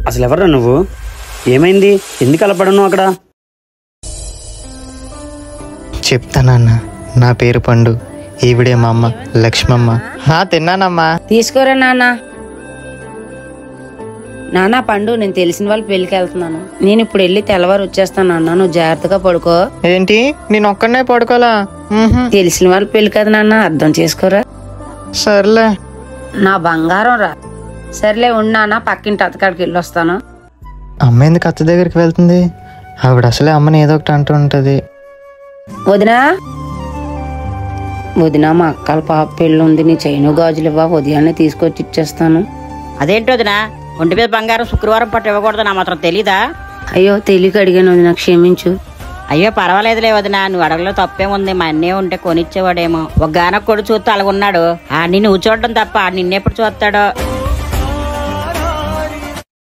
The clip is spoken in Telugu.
అసలు ఎవరా నువ్వు? ఏమైంది? ఎందుకు అలా పడను అక్కడ? చెప్తానన్న, నా పేరు పండు, ఈవిడే మా అమ్మ లక్ష్మమ్మ. తిన్నానమ్మా. తీసుకోరా నాన్న. నాన్న పండు, నేను తెలిసిన వాళ్ళ పెళ్లికి వెళ్తున్నాను. నేను ఇప్పుడు వెళ్ళి తెల్లవారు వచ్చేస్తాను నాన్న, నువ్వు జాగ్రత్తగా పడుకో. ఏంటి, నేను ఒక్కడనే పడుకోలా? తెలిసిన వాళ్ళ పెళ్లి కదా నాన్న, అర్థం చేసుకోరా. సర్లే. నా బంగారం రా. సర్లే ఉన్నానా, పక్కింటి అత్తకాడికి వెళ్ళి వస్తాను. అమ్మ ఎందుకు అత్త దగ్గరికి వెళ్తుంది? ఆవిడ అసలే అమ్మని ఏదో ఒకటి అంటూ ఉంటది. వదినా వదినా, మా అక్కల పాప పెళ్ళి ఉంది, నీ చైను గాజులు ఇవ్వ, ఉదయాన్నే తీసుకొచ్చి ఇచ్చేస్తాను. అదేంటి వదినా, ఒంటి మీద బంగారం శుక్రవారం పట్టు ఇవ్వకూడదు, నా మాత్రం తెలీదా? అయ్యో తెలియక అడిగాను వదినా, క్షమించు. అయ్యో పర్వాలేదులే వదినా, నువ్వు అడగలో తప్పేముంది, మా అన్నే ఉంటే కొనిచ్చేవాడేమో. ఒక గానొక్క కొడు చూస్తూ అలాగున్నాడు, ఆ నిన్ను చూడడం తప్ప నిన్నెప్పుడు చూస్తాడో.